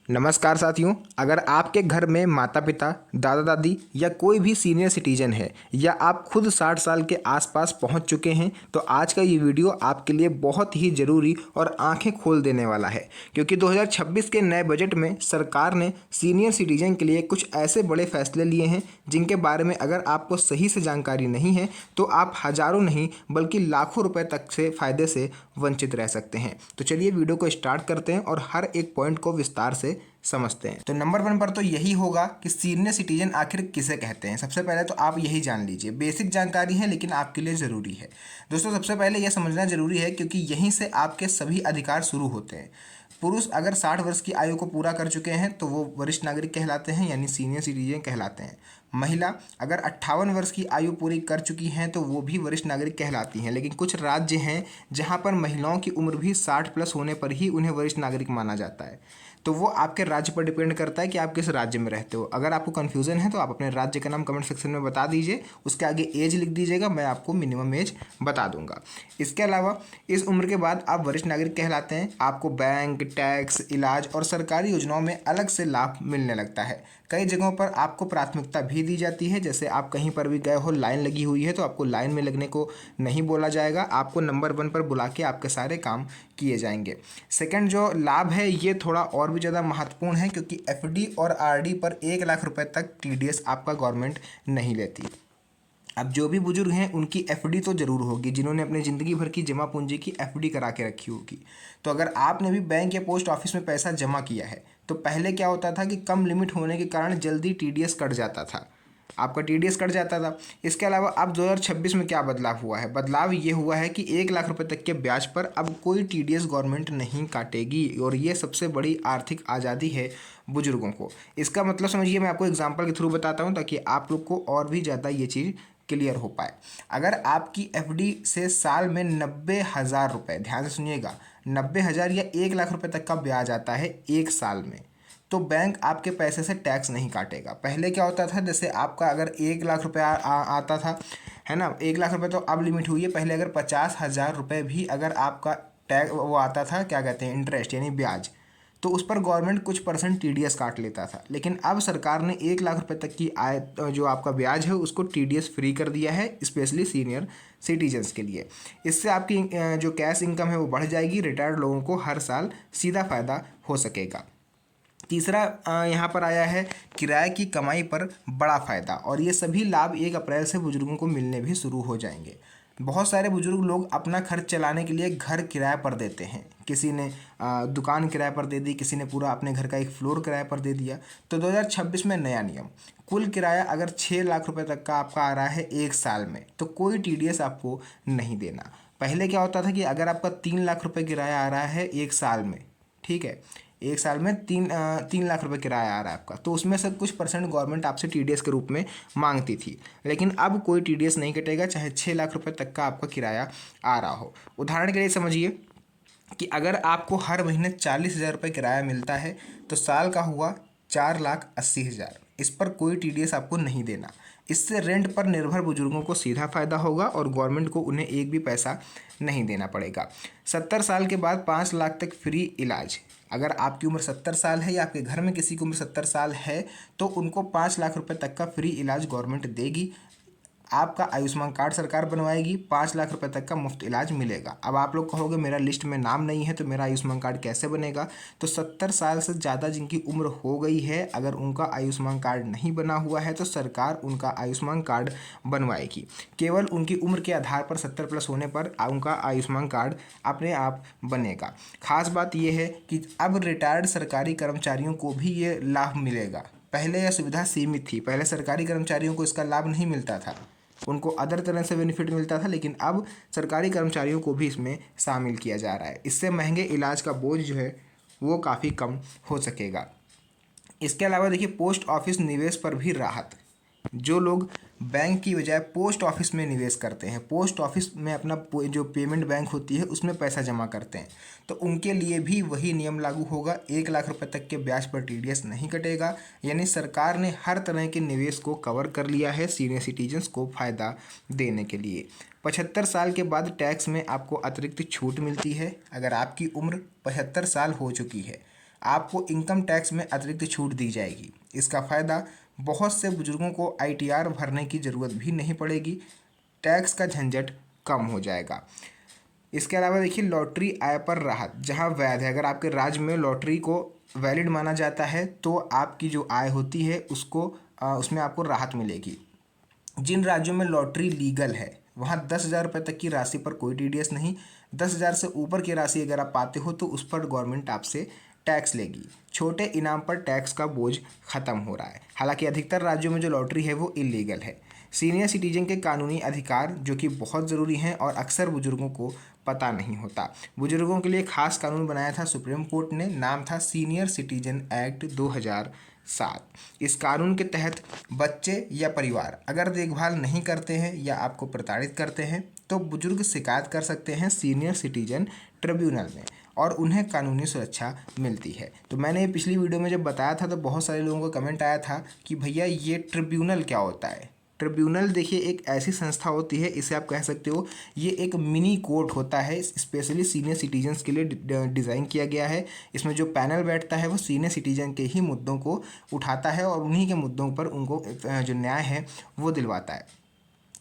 नमस्कार साथियों। अगर आपके घर में माता पिता, दादा दादी या कोई भी सीनियर सिटीजन है या आप खुद 60 साल के आसपास पहुंच चुके हैं तो आज का ये वीडियो आपके लिए बहुत ही ज़रूरी और आंखें खोल देने वाला है, क्योंकि 2026 के नए बजट में सरकार ने सीनियर सिटीजन के लिए कुछ ऐसे बड़े फैसले लिए हैं जिनके बारे में अगर आपको सही से जानकारी नहीं है तो आप हज़ारों नहीं बल्कि लाखों रुपए तक से फ़ायदे से वंचित रह सकते हैं। तो चलिए वीडियो को स्टार्ट करते हैं और हर एक पॉइंट को विस्तार से समझते हैं। तो नंबर 1 पर तो यही होगा कि सीनियर सिटीजन आखिर किसे कहते हैं। सबसे पहले तो आप यही जान लीजिए, बेसिक जानकारी है लेकिन आपके लिए ज़रूरी है। दोस्तों, सबसे पहले यह समझना ज़रूरी है क्योंकि यहीं से आपके सभी अधिकार शुरू होते हैं। पुरुष अगर 60 वर्ष की आयु को पूरा कर चुके हैं तो वो वरिष्ठ नागरिक कहलाते हैं, यानी सीनियर सिटीजन कहलाते हैं। महिला अगर 58 वर्ष की आयु पूरी कर चुकी हैं तो वो भी वरिष्ठ नागरिक कहलाती हैं। लेकिन कुछ राज्य हैं जहां पर महिलाओं की उम्र भी 60 प्लस होने पर ही उन्हें वरिष्ठ नागरिक माना जाता है। तो वो आपके राज्य पर डिपेंड करता है कि आप किस राज्य में रहते हो। अगर आपको कन्फ्यूज़न है तो आप अपने राज्य का नाम कमेंट सेक्शन में बता दीजिए, उसके आगे एज लिख दीजिएगा, मैं आपको मिनिमम एज बता दूंगा। इसके अलावा इस उम्र के बाद आप वरिष्ठ नागरिक कहलाते हैं। आपको बैंक, टैक्स, इलाज और सरकारी योजनाओं में अलग से लाभ मिलने लगता है। कई जगहों पर आपको प्राथमिकता भी दी जाती है, जैसे आप कहीं पर भी गए हो, लाइन लगी हुई है तो आपको लाइन में लगने को नहीं बोला जाएगा, आपको नंबर 1 पर बुला के आपके सारे काम किए जाएंगे। सेकंड जो लाभ है ये थोड़ा और भी ज़्यादा महत्वपूर्ण है, क्योंकि एफडी और आरडी पर 1 लाख रुपए तक टीडीएस आपका गवर्नमेंट नहीं लेती। अब जो भी बुजुर्ग हैं उनकी एफडी तो ज़रूर होगी, जिन्होंने अपनी ज़िंदगी भर की जमा पूंजी की एफडी करा के रखी होगी। तो अगर आपने भी बैंक या पोस्ट ऑफिस में पैसा जमा किया है तो पहले क्या होता था कि कम लिमिट होने के कारण जल्दी टीडीएस कट जाता था, आपका टीडीएस कट जाता था। इसके अलावा अब 2026 में क्या बदलाव हुआ है? बदलाव ये हुआ है कि 1 लाख रुपए तक के ब्याज पर अब कोई टीडीएस गवर्नमेंट नहीं काटेगी, और ये सबसे बड़ी आर्थिक आज़ादी है बुजुर्गों को। इसका मतलब समझिए, मैं आपको एग्जाम्पल के थ्रू बताता हूँ ताकि आप लोग को और भी ज़्यादा ये चीज़ क्लियर हो पाए। अगर आपकी एफडी से साल में 90,000 रुपये, ध्यान से सुनिएगा, 90,000 या 1 लाख रुपए तक का ब्याज आता है एक साल में, तो बैंक आपके पैसे से टैक्स नहीं काटेगा। पहले क्या होता था, जैसे आपका अगर 1 लाख रुपया आता था, है ना, 1 लाख रुपये, तो अब लिमिट हुई है। पहले अगर 50,000 रुपये भी अगर आपका टैक्स वो आता था, क्या कहते हैं, इंटरेस्ट यानी ब्याज, तो उस पर गवर्नमेंट कुछ परसेंट टीडीएस काट लेता था। लेकिन अब सरकार ने 1 लाख रुपए तक की आय, जो आपका ब्याज है, उसको टीडीएस फ्री कर दिया है, स्पेशली सीनियर सिटीजन्स के लिए। इससे आपकी जो कैश इनकम है वो बढ़ जाएगी। रिटायर्ड लोगों को हर साल सीधा फायदा हो सकेगा। तीसरा यहाँ पर आया है किराए की कमाई पर बड़ा फ़ायदा, और ये सभी लाभ 1 अप्रैल से बुजुर्गों को मिलने भी शुरू हो जाएंगे। बहुत सारे बुजुर्ग लोग अपना खर्च चलाने के लिए घर किराए पर देते हैं। किसी ने दुकान किराए पर दे दी, किसी ने पूरा अपने घर का एक फ्लोर किराए पर दे दिया। तो 2026 में नया नियम, कुल किराया अगर 6 लाख रुपए तक का आपका आ रहा है एक साल में तो कोई टीडीएस आपको नहीं देना। पहले क्या होता था कि अगर आपका 3 लाख रुपए किराया आ रहा है एक साल में, ठीक है, एक साल में 3 लाख रुपए किराया आ रहा है आपका, तो उसमें से कुछ परसेंट गवर्नमेंट आपसे टीडीएस के रूप में मांगती थी। लेकिन अब कोई टीडीएस नहीं कटेगा, चाहे 6 लाख रुपए तक का आपका किराया आ रहा हो। उदाहरण के लिए समझिए कि अगर आपको हर महीने 40,000 रुपये किराया मिलता है तो साल का हुआ 4,80,000, इस पर कोई टीडीएस आपको नहीं देना। इससे रेंट पर निर्भर बुजुर्गों को सीधा फायदा होगा और गवर्नमेंट को उन्हें एक भी पैसा नहीं देना पड़ेगा। 70 साल के बाद 5 लाख तक फ्री इलाज। अगर आपकी उम्र 70 साल है या आपके घर में किसी की उम्र 70 साल है तो उनको 5 लाख रुपए तक का फ्री इलाज गवर्नमेंट देगी। आपका आयुष्मान कार्ड सरकार बनवाएगी, 5 लाख रुपए तक का मुफ्त इलाज मिलेगा। अब आप लोग कहोगे मेरा लिस्ट में नाम नहीं है तो मेरा आयुष्मान कार्ड कैसे बनेगा? तो 70 साल से ज़्यादा जिनकी उम्र हो गई है, अगर उनका आयुष्मान कार्ड नहीं बना हुआ है तो सरकार उनका आयुष्मान कार्ड बनवाएगी। केवल उनकी उम्र के आधार पर 70 प्लस होने पर उनका आयुष्मान कार्ड अपने आप बनेगा। खास बात यह है कि अब रिटायर्ड सरकारी कर्मचारियों को भी ये लाभ मिलेगा। पहले यह सुविधा सीमित थी, पहले सरकारी कर्मचारियों को इसका लाभ नहीं मिलता था, उनको अदर तरह से बेनिफिट मिलता था, लेकिन अब सरकारी कर्मचारियों को भी इसमें शामिल किया जा रहा है। इससे महंगे इलाज का बोझ जो है वो काफ़ी कम हो सकेगा। इसके अलावा देखिए, पोस्ट ऑफिस निवेश पर भी राहत। जो लोग बैंक की बजाय पोस्ट ऑफिस में निवेश करते हैं, पोस्ट ऑफिस में अपना जो पेमेंट बैंक होती है उसमें पैसा जमा करते हैं, तो उनके लिए भी वही नियम लागू होगा। 1 लाख रुपए तक के ब्याज पर टीडीएस नहीं कटेगा। यानी सरकार ने हर तरह के निवेश को कवर कर लिया है सीनियर सिटीजन्स को फ़ायदा देने के लिए। 75 साल के बाद टैक्स में आपको अतिरिक्त छूट मिलती है। अगर आपकी उम्र 75 साल हो चुकी है, आपको इनकम टैक्स में अतिरिक्त छूट दी जाएगी। इसका फ़ायदा बहुत से बुजुर्गों को ITR भरने की ज़रूरत भी नहीं पड़ेगी, टैक्स का झंझट कम हो जाएगा। इसके अलावा देखिए लॉटरी आय पर राहत, जहां वैध है, अगर आपके राज्य में लॉटरी को वैलिड माना जाता है तो आपकी जो आय होती है उसमें आपको राहत मिलेगी। जिन राज्यों में लॉटरी लीगल है वहाँ 10,000 रुपये तक की राशि पर कोई TDS नहीं। 10,000 से ऊपर की राशि अगर आप पाते हो तो उस पर गवर्नमेंट आपसे टैक्स लेगी। छोटे इनाम पर टैक्स का बोझ खत्म हो रहा है। हालांकि अधिकतर राज्यों में जो लॉटरी है वो इलीगल है। सीनियर सिटीजन के कानूनी अधिकार जो कि बहुत ज़रूरी हैं और अक्सर बुजुर्गों को पता नहीं होता। बुजुर्गों के लिए खास कानून बनाया था सुप्रीम कोर्ट ने, नाम था सीनियर सिटीजन एक्ट 2007। इस कानून के तहत बच्चे या परिवार अगर देखभाल नहीं करते हैं या आपको प्रताड़ित करते हैं तो बुजुर्ग शिकायत कर सकते हैं सीनियर सिटीजन ट्रिब्यूनल में और उन्हें कानूनी सुरक्षा मिलती है। तो मैंने ये पिछली वीडियो में जब बताया था तो बहुत सारे लोगों का कमेंट आया था कि भैया ये ट्रिब्यूनल क्या होता है। ट्रिब्यूनल देखिए एक ऐसी संस्था होती है, इसे आप कह सकते हो ये एक मिनी कोर्ट होता है, स्पेशली सीनियर सिटीजन्स के लिए डिज़ाइन किया गया है। इसमें जो पैनल बैठता है वो सीनियर सिटीजन के ही मुद्दों को उठाता है और उन्हीं के मुद्दों पर उनको जो न्याय है वो दिलवाता है।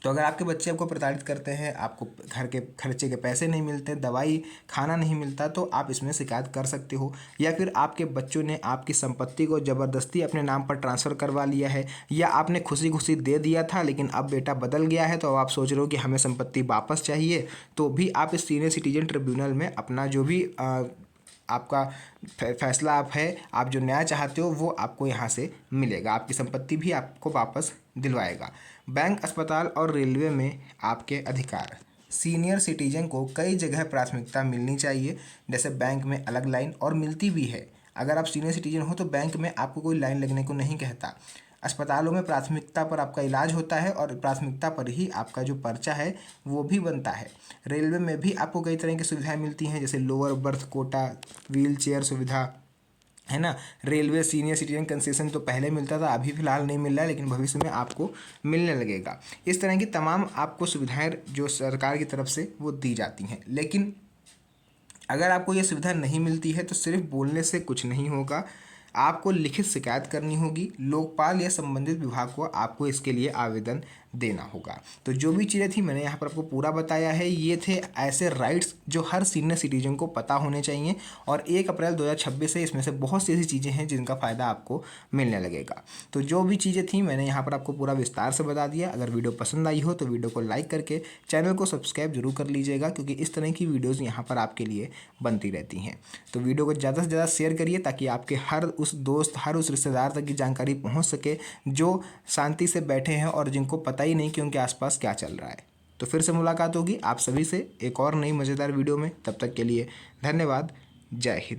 तो अगर आपके बच्चे आपको प्रताड़ित करते हैं, आपको घर के खर्चे के पैसे नहीं मिलते, दवाई खाना नहीं मिलता, तो आप इसमें शिकायत कर सकते हो। या फिर आपके बच्चों ने आपकी संपत्ति को ज़बरदस्ती अपने नाम पर ट्रांसफ़र करवा लिया है या आपने खुशी खुशी दे दिया था लेकिन अब बेटा बदल गया है तो अब आप सोच रहे हो कि हमें संपत्ति वापस चाहिए, तो भी आप इस सीनियर सिटीजन ट्रिब्यूनल में अपना जो भी आपका फैसला आप जो न्याय चाहते हो वो आपको यहाँ से मिलेगा। आपकी संपत्ति भी आपको वापस दिलवाएगा। बैंक, अस्पताल और रेलवे में आपके अधिकार। सीनियर सिटीजन को कई जगह प्राथमिकता मिलनी चाहिए, जैसे बैंक में अलग लाइन, और मिलती भी है। अगर आप सीनियर सिटीजन हो तो बैंक में आपको कोई लाइन लगने को नहीं कहता। अस्पतालों में प्राथमिकता पर आपका इलाज होता है और प्राथमिकता पर ही आपका जो पर्चा है वो भी बनता है। रेलवे में भी आपको कई तरह की सुविधाएं मिलती हैं, जैसे lower berth quota, wheel chair सुविधा, है ना। रेलवे सीनियर सिटीजन कंसेशन तो पहले मिलता था, अभी फ़िलहाल नहीं मिल रहा है, लेकिन भविष्य में आपको मिलने लगेगा। इस तरह की तमाम आपको सुविधाएं जो सरकार की तरफ से वो दी जाती हैं। लेकिन अगर आपको ये सुविधा नहीं मिलती है तो सिर्फ बोलने से कुछ नहीं होगा, आपको लिखित शिकायत करनी होगी। लोकपाल या संबंधित विभाग को आपको इसके लिए आवेदन देना होगा। तो जो भी चीज़ें थी मैंने यहाँ पर आपको पूरा बताया है। ये थे ऐसे राइट्स जो हर सीनियर सिटीजन को पता होने चाहिए और 1 अप्रैल 2026 से इसमें से बहुत सी ऐसी चीज़ें हैं जिनका फ़ायदा आपको मिलने लगेगा। तो जो भी चीज़ें थी मैंने यहाँ पर आपको पूरा विस्तार से बता दिया। अगर वीडियो पसंद आई हो तो वीडियो को लाइक करके चैनल को सब्सक्राइब जरूर कर लीजिएगा, क्योंकि इस तरह की वीडियोज़ यहाँ पर आपके लिए बनती रहती हैं। तो वीडियो को ज़्यादा से ज़्यादा शेयर करिए ताकि आपके हर उस दोस्त, हर उस रिश्तेदार तक की जानकारी पहुँच सके जो शांति से बैठे हैं और जिनको पता ही नहीं कि उनके आसपास क्या चल रहा है। तो फिर से मुलाकात होगी आप सभी से एक और नई मज़ेदार वीडियो में। तब तक के लिए धन्यवाद। जय हिंद।